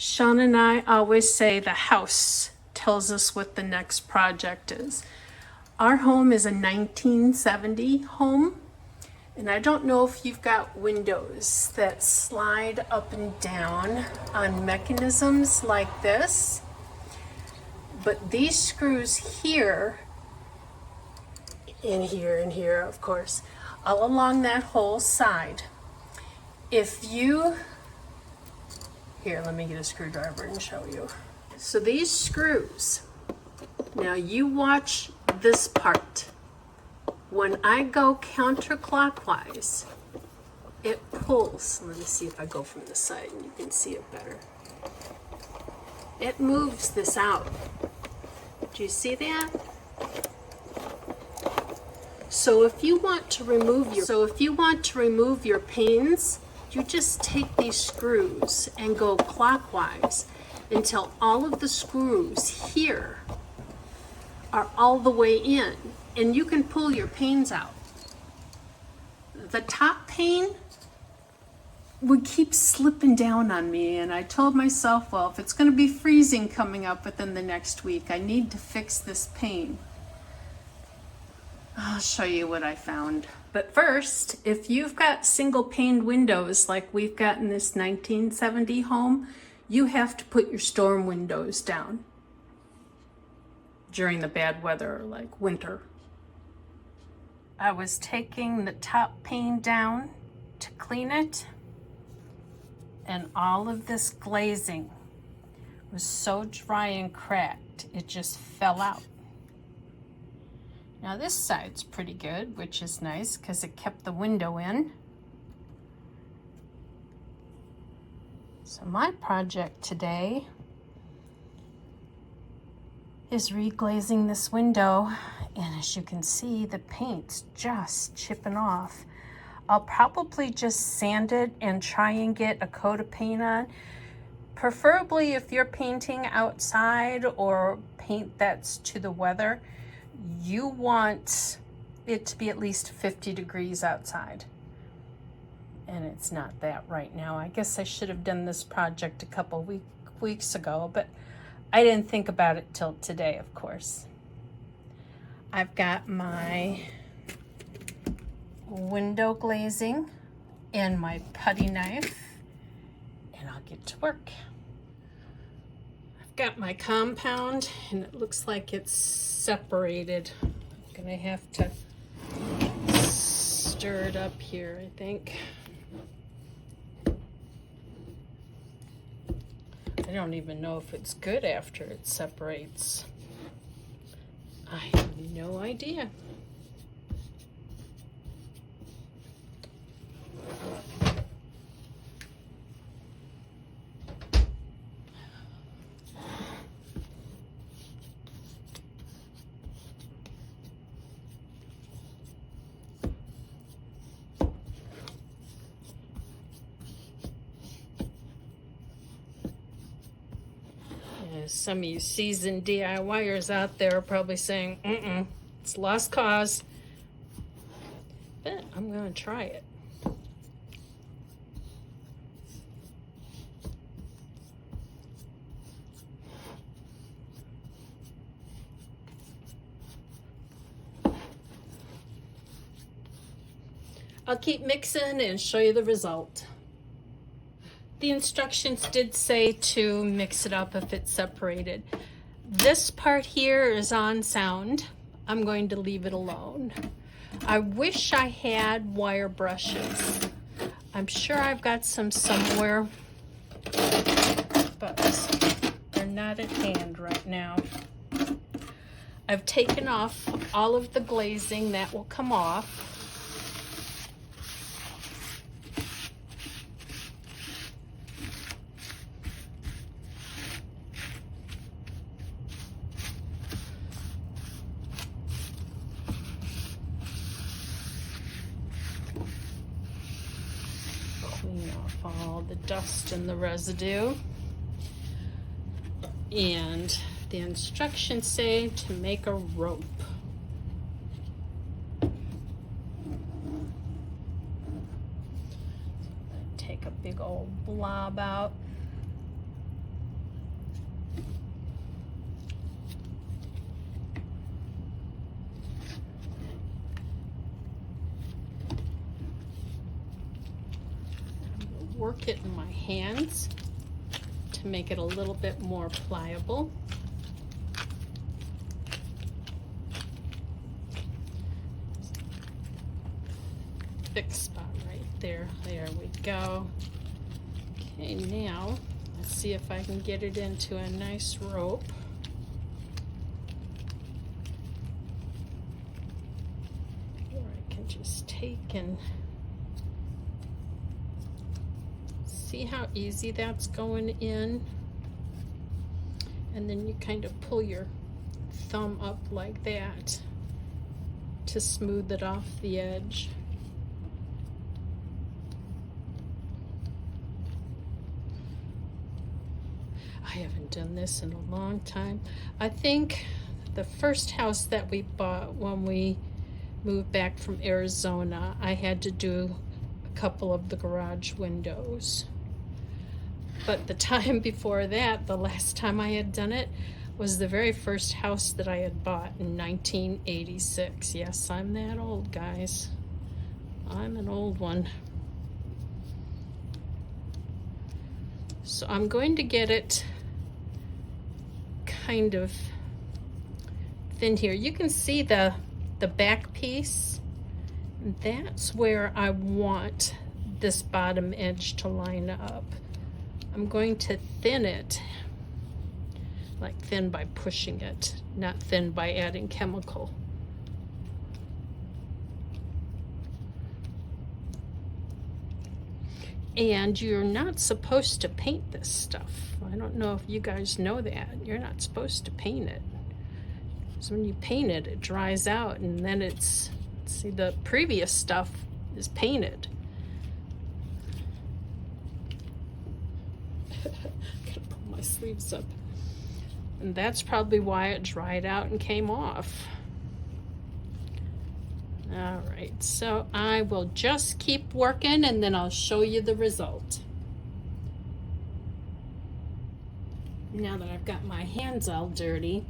Sean and I always say the house tells us what the next project is. Our home is a 1970 home, and I don't know if you've got windows that slide up and down on mechanisms like this, but these screws here, and here, of course, all along that whole side, here, let me get a screwdriver and show you. So these screws, now you watch this part. When I go counterclockwise, it pulls. Let me see if I go from the side and you can see it better. It moves this out. Do you see that? So if you want to remove your panes, you just take these screws and go clockwise until all of the screws here are all the way in, and you can pull your panes out. The top pane would keep slipping down on me, and I told myself, well, if it's going to be freezing coming up within the next week, I need to fix this pane. I'll show you what I found. But first, if you've got single paned windows like we've got in this 1970 home, you have to put your storm windows down during the bad weather, like winter. I was taking the top pane down to clean it, and all of this glazing was so dry and cracked, it just fell out. Now this side's pretty good, which is nice because it kept the window in. So my project today is reglazing this window, and as you can see, the paint's just chipping off. I'll probably just sand it and try and get a coat of paint on. Preferably if you're painting outside or paint that's to the weather, you want it to be at least 50 degrees outside. And it's not that right now. I guess I should have done this project a couple weeks ago, but I didn't think about it till today, of course. I've got my window glazing and my putty knife, and I'll get to work. I've got my compound, and it looks like it's separated. I'm gonna have to stir it up here, I think. I don't even know if it's good after it separates. I have no idea. Some of you seasoned DIYers out there are probably saying, it's lost cause. But I'm going to try it. I'll keep mixing and show you the result. The instructions did say to mix it up if it's separated. This part here is on sound. I'm going to leave it alone. I wish I had wire brushes. I'm sure I've got some somewhere, but they're not at hand right now. I've taken off all of the glazing that will come off. Clean off all the dust and the residue. And the instructions say to make a rope. Take a big old blob out. work it in my hands to make it a little bit more pliable. Fixed spot right there. There we go. Okay, now let's see if I can get it into a nice rope. Or I can just take and see how easy that's going in. And then you kind of pull your thumb up like that to smooth it off the edge. I haven't done this in a long time. I think the first house that we bought when we moved back from Arizona, I had to do a couple of the garage windows. But the time before that, the last time I had done it, was the very first house that I had bought in 1986. Yes, I'm that old, guys. I'm an old one. So I'm going to get it kind of thin here. You can see the back piece. That's where I want this bottom edge to line up. I'm going to thin it, like thin by pushing it, not thin by adding chemical. And you're not supposed to paint this stuff. I don't know if you guys know that. You're not supposed to paint it. So when you paint it, it dries out, and then it's, see, the previous stuff is painted. Gotta pull my sleeves up. And that's probably why it dried out and came off. All right, so I will just keep working and then I'll show you the result. Now that I've got my hands all dirty,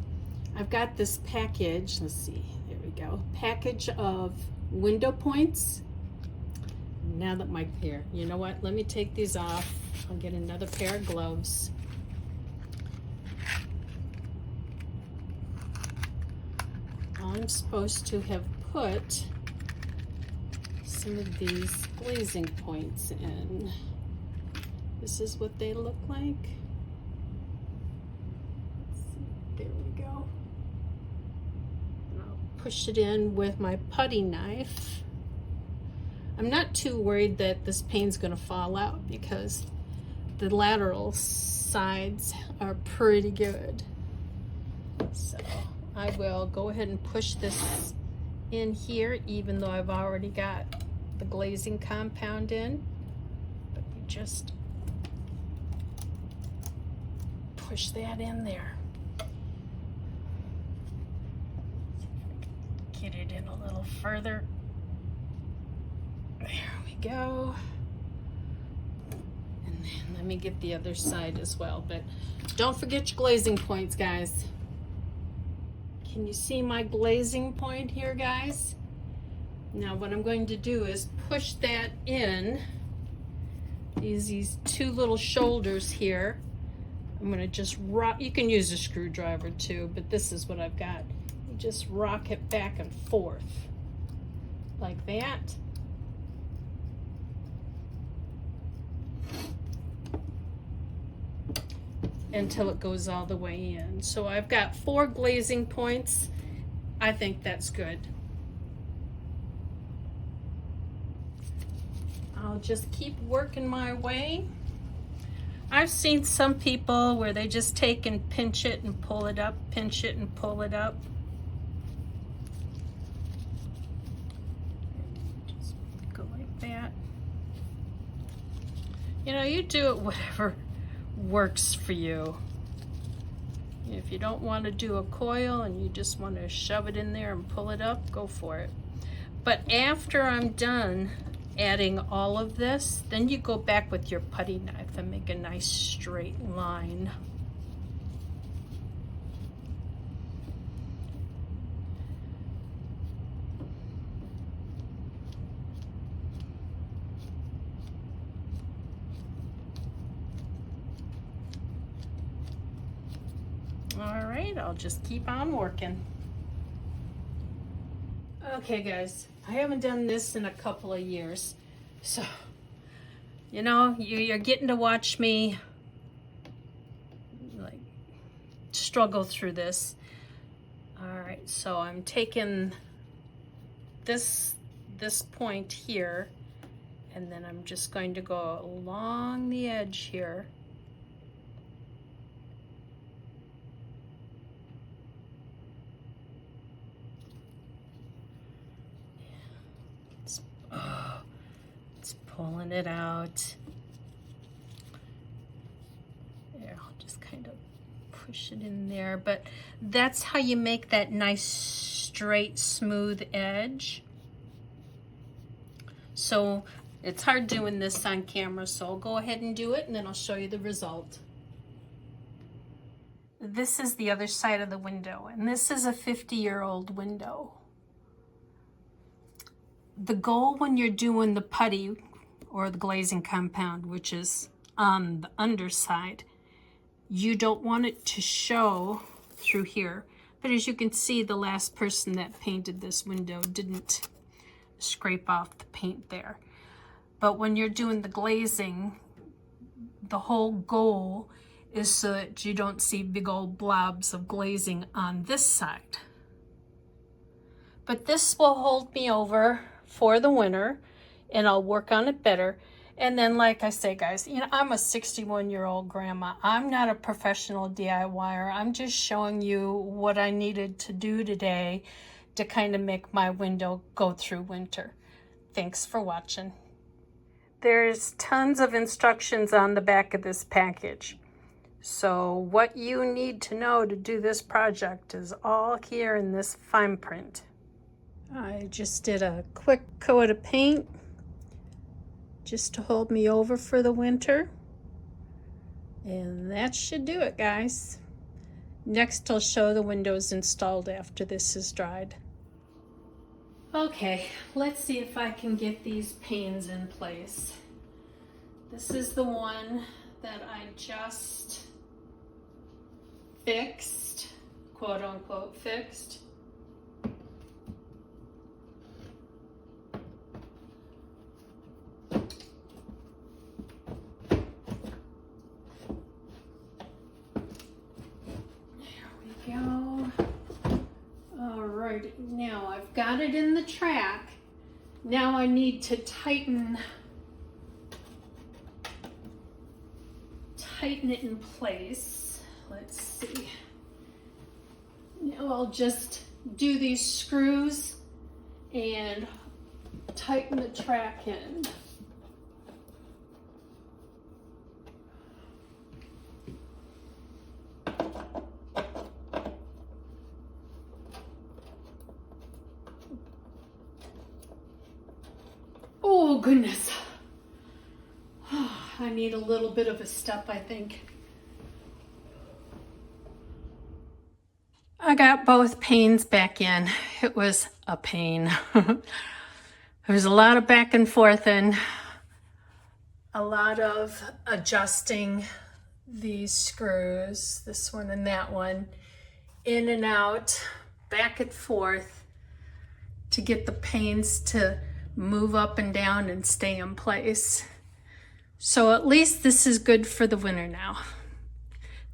I've got this package, let's see, there we go, package of window points. Now that here, you know what, let me take these off. I'll get another pair of gloves. I'm supposed to have put some of these glazing points in. This is what they look like. There we go. And I'll push it in with my putty knife. I'm not too worried that this pane's gonna fall out because the lateral sides are pretty good. So I will go ahead and push this in here, even though I've already got the glazing compound in. But you just push that in there. Get it in a little further. There we go. And then let me get the other side as well. But don't forget your glazing points, guys. Can you see my glazing point here, guys? Now what I'm going to do is push that in, these two little shoulders here. I'm gonna just rock, you can use a screwdriver too, but this is what I've got. You just rock it back and forth, like that. Until it goes all the way in. So I've got 4 glazing points. I think that's good. I'll just keep working my way. I've seen some people where they just take and pinch it and pull it up, pinch it and pull it up. Just go like that. You know, you do it whatever works for you. If you don't want to do a coil and you just want to shove it in there and pull it up, go for it. But after I'm done adding all of this, then you go back with your putty knife and make a nice straight line. right, I'll just keep on working. Okay guys, I haven't done this in a couple of years, so you know, you're getting to watch me like struggle through this. All right, so I'm taking this point here, and then I'm just going to go along the edge here. It's pulling it out. There, I'll just kind of push it in there, but that's how you make that nice straight smooth edge. So it's hard doing this on camera, so I'll go ahead and do it and then I'll show you the result. This is the other side of the window, and this is a 50-year-old window. The goal when you're doing the putty or the glazing compound, which is on the underside, you don't want it to show through here. But as you can see, the last person that painted this window didn't scrape off the paint there. But when you're doing the glazing, the whole goal is so that you don't see big old blobs of glazing on this side. But this will hold me over for the winter, and I'll work on it better. And then, like I say, guys, you know, I'm a 61-year-old grandma. I'm not a professional DIYer. I'm just showing you what I needed to do today to kind of make my window go through winter. Thanks for watching. There's tons of instructions on the back of this package. So what you need to know to do this project is all here in this fine print. I just did a quick coat of paint just to hold me over for the winter. And that should do it, guys. Next, I'll show the windows installed after this is dried. Okay, let's see if I can get these panes in place. This is the one that I just fixed, quote unquote fixed. Go. All right, now I've got it in the track. Now I need to tighten it in place. Let's see. Now I'll just do these screws and tighten the track in. Oh goodness, I need a little bit of a step, I think. I got both panes back in. It was a pain. There was a lot of back and forth and a lot of adjusting these screws, this one and that one, in and out, back and forth, to get the panes to move up and down and stay in place. So at least this is good for the winter now.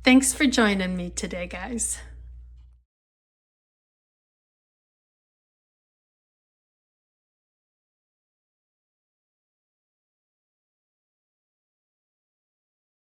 Thanks for joining me today, guys.